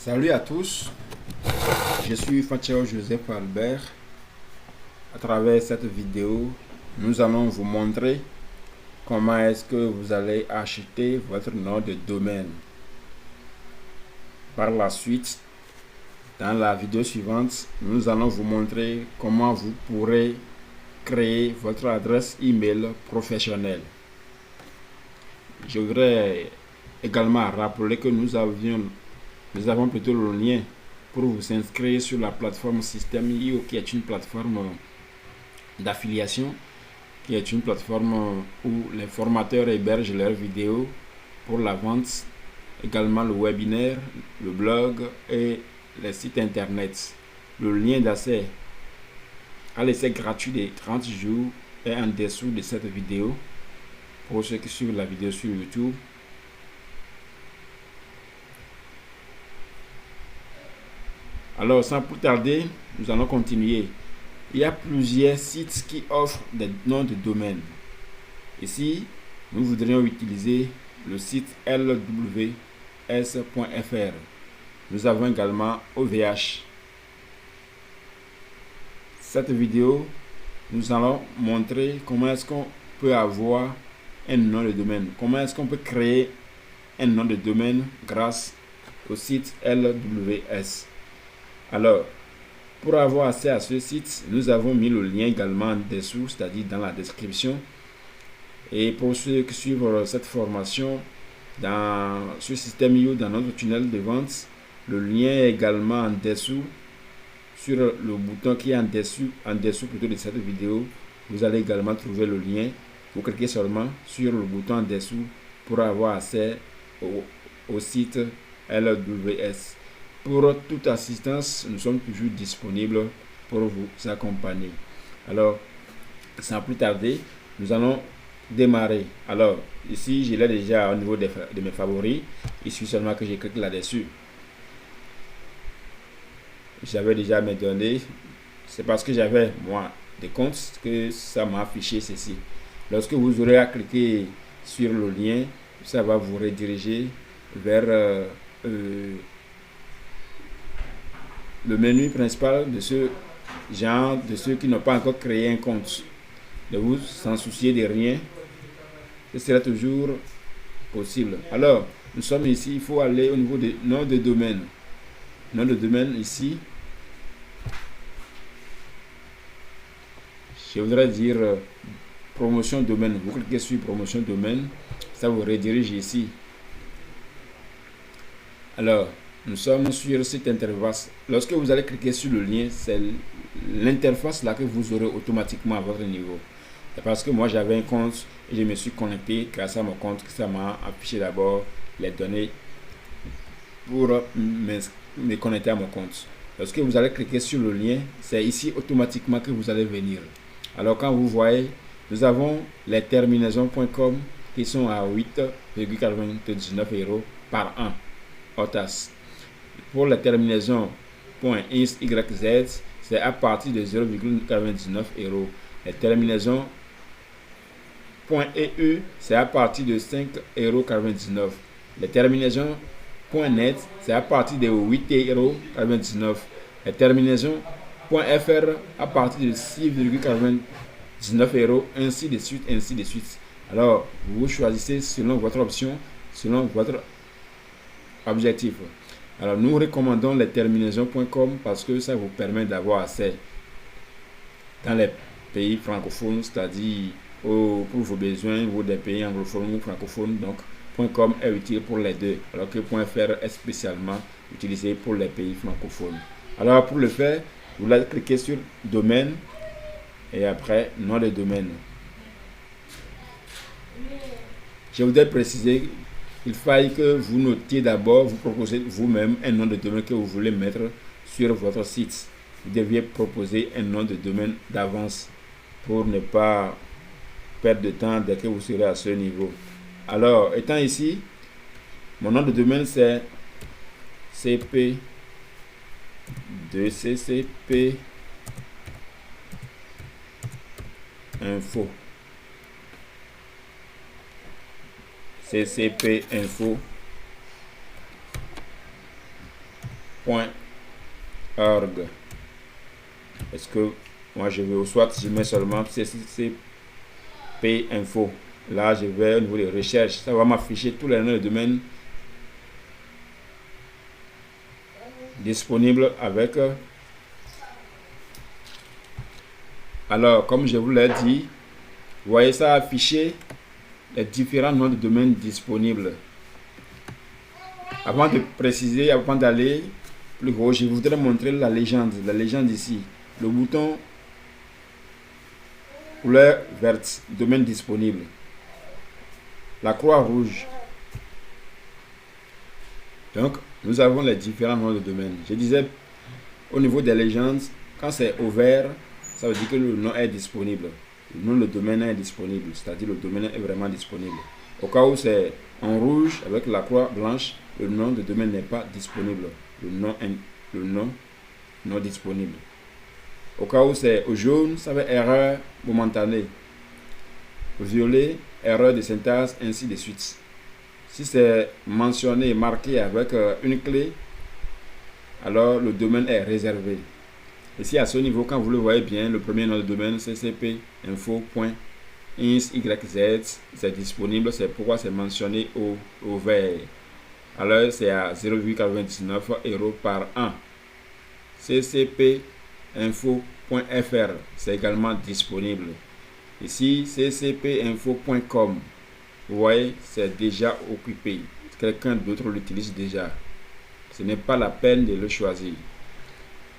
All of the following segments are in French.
Salut à tous, je suis Fatio Joseph Albert. À travers cette vidéo, nous allons vous montrer comment est-ce que vous allez acheter votre nom de domaine. Par la suite, dans la vidéo suivante, nous allons vous montrer comment vous pourrez créer votre adresse email professionnelle. Je voudrais également rappeler que nous avons plutôt le lien pour vous inscrire sur la plateforme System.io, qui est une plateforme d'affiliation, qui est une plateforme où les formateurs hébergent leurs vidéos pour la vente, également le webinaire, le blog et les sites internet. Le lien d'accès à l'essai gratuit des 30 jours est en dessous de cette vidéo pour ceux qui suivent la vidéo sur YouTube. Alors, sans plus tarder, nous allons continuer. Il y a plusieurs sites qui offrent des noms de domaine. Ici, nous voudrions utiliser le site lws.fr. Nous avons également OVH. Cette vidéo, nous allons montrer comment est-ce qu'on peut avoir un nom de domaine. Comment est-ce qu'on peut créer un nom de domaine grâce au site LWS. Alors, pour avoir accès à ce site, nous avons mis le lien également en dessous, c'est-à-dire dans la description. Et pour ceux qui suivent cette formation dans ce System.io, dans notre tunnel de vente, le lien est également en dessous, sur le bouton qui est en dessous plutôt de cette vidéo. Vous allez également trouver le lien. Vous cliquez seulement sur le bouton en dessous pour avoir accès au site LWS. Pour toute assistance, nous sommes toujours disponibles pour vous accompagner. Alors, sans plus tarder, nous allons démarrer. Alors, ici, je l'ai déjà au niveau de mes favoris. Il suffit seulement que je clique là-dessus. J'avais déjà mes données. C'est parce que j'avais, moi, des comptes que ça m'a affiché ceci. Lorsque vous aurez à cliquer sur le lien, ça va vous rediriger vers le menu principal de ce genre, de ceux qui n'ont pas encore créé un compte. Ne vous en souciez de rien, ce sera toujours possible. Alors, nous sommes ici, il faut aller au niveau de nom de domaine. Nom de domaine ici, je voudrais dire promotion domaine. Vous cliquez sur promotion domaine, ça vous redirige ici. Alors, nous sommes sur cette interface. Lorsque vous allez cliquer sur le lien, c'est l'interface là que vous aurez automatiquement à votre niveau. C'est parce que moi j'avais un compte et je me suis connecté grâce à mon compte que ça m'a affiché d'abord les données pour me connecter à mon compte. Lorsque vous allez cliquer sur le lien, c'est ici automatiquement que vous allez venir. Alors quand vous voyez, nous avons les terminaisons.com qui sont à 8,99 € par an. OTAS. Pour la terminaison .yz, c'est à partir de 0,99 €. La terminaison .eu, c'est à partir de 5,99 €. La terminaison .net, c'est à partir de 8,99 €. La terminaison .fr à partir de 6,99 €, ainsi de suite, ainsi de suite. Alors, vous choisissez selon votre option, selon votre objectif. Alors, nous recommandons les terminaisons.com parce que ça vous permet d'avoir accès dans les pays francophones, c'est-à-dire pour vos besoins, ou des pays anglophones ou francophones. Donc, .com est utile pour les deux, alors que .fr est spécialement utilisé pour les pays francophones. Alors, pour le faire, vous allez cliquer sur domaine et après nom de domaine. Je voudrais préciser il faille que vous notiez d'abord, vous proposez vous-même un nom de domaine que vous voulez mettre sur votre site. Vous deviez proposer un nom de domaine d'avance pour ne pas perdre de temps dès que vous serez à ce niveau. Alors, étant ici, mon nom de domaine c'est CP2CCP Info. CCP Info Est-ce que moi je veux, soit je mets seulement CCP info. Là, je vais au niveau des recherches. Ça va m'afficher tous les noms de domaine disponibles avec. Alors, comme je vous l'ai dit, vous voyez ça afficher les différents noms de domaine disponibles. Avant de préciser, avant d'aller plus haut, je voudrais montrer la légende ici. Le bouton couleur verte, domaine disponible. La croix rouge. Donc, nous avons les différents noms de domaine. Je disais, au niveau des légendes, quand c'est au vert, ça veut dire que le nom est disponible. Le nom de domaine est disponible, c'est-à-dire le domaine est vraiment disponible. Au cas où c'est en rouge, avec la croix blanche, le nom de domaine n'est pas disponible. Le nom non disponible. Au cas où c'est au jaune, ça veut dire erreur momentanée. Au violet, erreur de syntaxe, ainsi de suite. Si c'est mentionné, marqué avec une clé, alors le domaine est réservé. Ici, à ce niveau, quand vous le voyez bien, le premier nom de domaine, ccp info.ins yz, c'est disponible, c'est pourquoi c'est mentionné au vert. Alors, c'est à 0,99 € par an. ccp info.fr, c'est également disponible. Ici, ccpinfo.com, vous voyez, c'est déjà occupé. Quelqu'un d'autre l'utilise déjà. Ce n'est pas la peine de le choisir.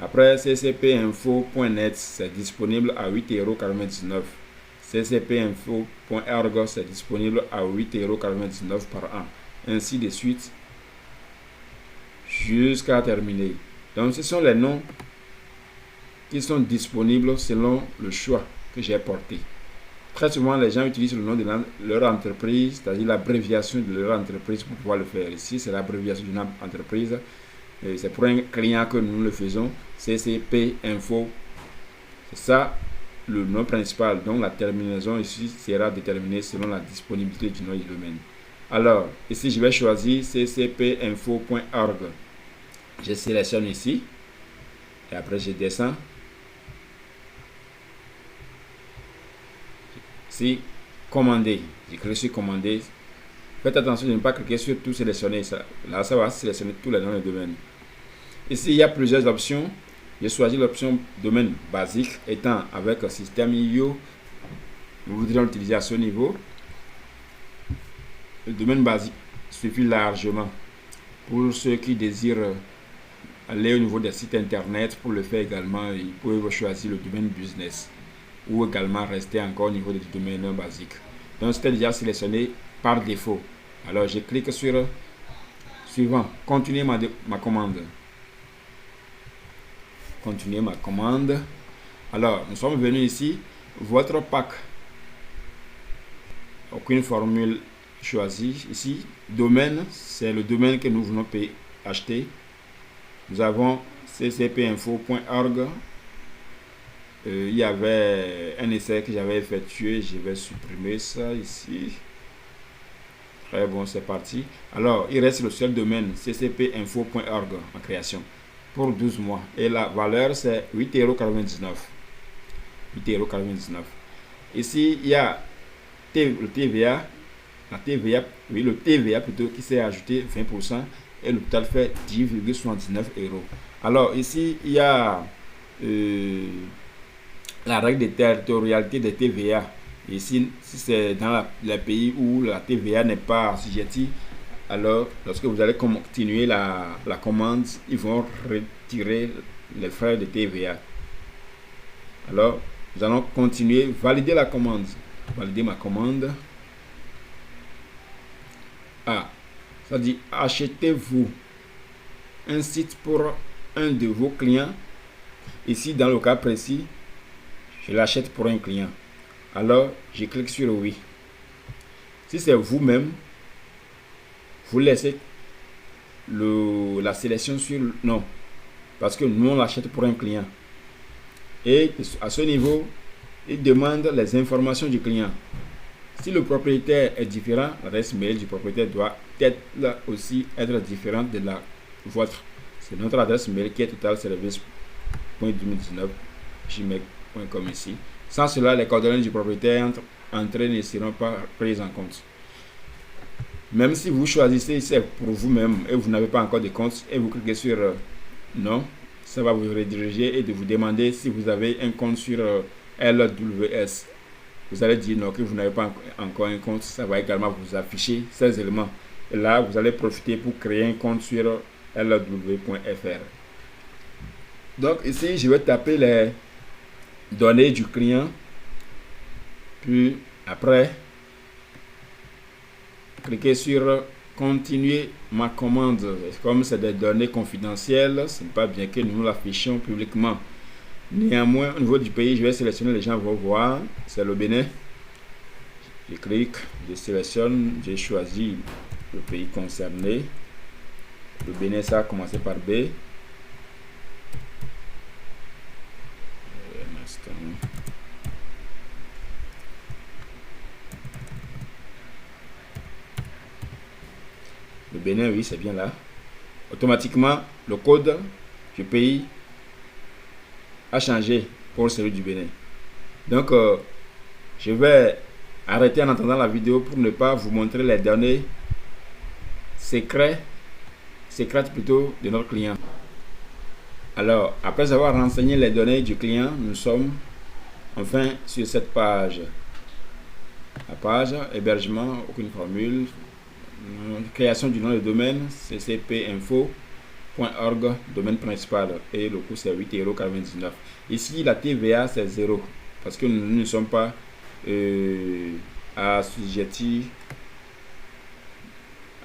Après, ccpinfo.net, c'est disponible à 8,99 €. ccpinfo.org, c'est disponible à 8,99 € par an. Ainsi de suite, jusqu'à terminer. Donc, ce sont les noms qui sont disponibles selon le choix que j'ai porté. Très souvent, les gens utilisent le nom de leur entreprise, c'est-à-dire l'abréviation de leur entreprise pour pouvoir le faire. Ici, c'est l'abréviation d'une entreprise. C'est pour un client que nous le faisons. CCP Info. C'est ça le nom principal. Donc, la terminaison ici sera déterminée selon la disponibilité du nom du domaine. Alors, ici, je vais choisir ccpinfo.org. Je sélectionne ici. Et après, je descends. Ici, commander. Je clique sur commander. Faites attention de ne pas cliquer sur tout sélectionner. Là, ça va sélectionner tous les noms de domaine. Ici, il y a plusieurs options. J'ai choisi l'option domaine basique, étant avec un système IO. Nous voudrions l'utiliser à ce niveau. Le domaine basique suffit largement. Pour ceux qui désirent aller au niveau des sites internet, pour le faire également, ils peuvent choisir le domaine business ou également rester encore au niveau du domaine basique. Donc, c'était déjà sélectionné par défaut. Alors, je clique sur suivant, continuer ma commande. Continuer ma commande. Alors, nous sommes venus ici, votre pack. Aucune formule choisie ici. Domaine, c'est le domaine que nous venons acheter. Nous avons ccpinfo.org. Il y avait un essai que j'avais effectué. Je vais supprimer ça ici. Très bon, c'est parti. Alors, il reste le seul domaine ccpinfo.org en création pour 12 mois. Et la valeur, c'est 8,99 €. 8,99 €. Ici, il y a le TVA. Le TVA plutôt qui s'est ajouté 20% et le total fait 10,79 €. Alors, ici, il y a la règle de territorialité des TVA. Ici, si c'est dans les pays où la TVA n'est pas assujettie, alors lorsque vous allez continuer la commande, ils vont retirer les frais de TVA. Alors, nous allons continuer, valider la commande. Valider ma commande. Ah, ça dit achetez-vous un site pour un de vos clients. Ici, dans le cas précis, je l'achète pour un client. Alors, je clique sur oui. Si c'est vous-même, vous laissez la sélection sur non. Parce que nous, on l'achète pour un client. Et à ce niveau, il demande les informations du client. Si le propriétaire est différent, l'adresse mail du propriétaire doit aussi être différente de la vôtre. C'est notre adresse mail qui est totalservice.2019@gmail.com ici. Sans cela, les coordonnées du propriétaire entrées ne seront pas prises en compte. Même si vous choisissez c'est pour vous-même et vous n'avez pas encore de compte et vous cliquez sur non, ça va vous rediriger et de vous demander si vous avez un compte sur LWS. Vous allez dire non, que vous n'avez pas encore un compte. Ça va également vous afficher ces éléments. Et là, vous allez profiter pour créer un compte sur lw.fr. Donc ici, je vais taper les données du client. Puis après, cliquez sur continuer ma commande. Comme c'est des données confidentielles, ce n'est pas bien que nous l'affichions publiquement. Néanmoins, au niveau du pays, je vais sélectionner, les gens vont voir. C'est le Bénin. Je clique, je sélectionne, j'ai choisi le pays concerné. Le Bénin, ça a commencé par B. Un instant. Le Bénin, oui, c'est bien là. Automatiquement, le code du pays a changé pour celui du Bénin. Donc, je vais arrêter en attendant la vidéo pour ne pas vous montrer les données secrètes plutôt de notre client. Alors, après avoir renseigné les données du client, nous sommes enfin sur cette page. La page hébergement, aucune formule. Création du nom de domaine, ccpinfo.org, domaine principal, et le coût c'est 8,99 €. Ici la TVA c'est 0 parce que nous ne sommes pas assujettis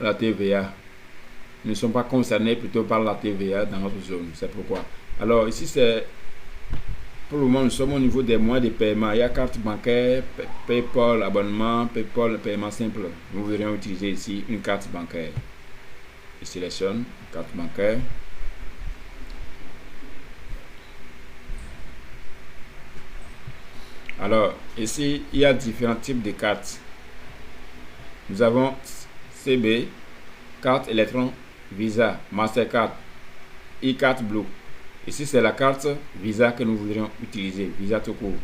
à la TVA. Nous ne sommes pas concernés plutôt par la TVA dans notre zone. C'est pourquoi. Alors ici c'est pour le moment nous sommes au niveau des moyens de paiement. Il y a carte bancaire, PayPal, abonnement, PayPal, paiement simple. Nous verrons utiliser ici une carte bancaire. Je sélectionne carte bancaire. Alors ici il y a différents types de cartes. Nous avons CB, carte électron, Visa, Mastercard, e-carte Blue. Ici c'est la carte Visa que nous voudrions utiliser, Visa tout court.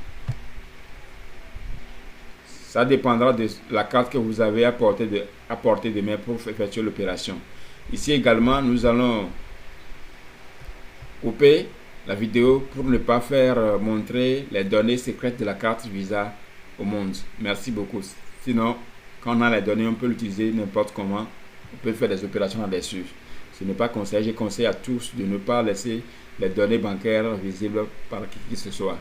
Ça dépendra de la carte que vous avez à portée de main pour effectuer l'opération. Ici également nous allons couper la vidéo pour ne pas faire montrer les données secrètes de la carte Visa au monde. Merci beaucoup. Sinon, quand on a les données, on peut l'utiliser n'importe comment. On peut faire des opérations là-dessus. Ce n'est pas conseillé. Je conseille à tous de ne pas laisser les données bancaires visibles par qui que ce soit.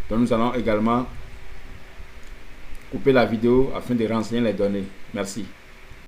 Donc nous allons également couper la vidéo afin de renseigner les données. Merci.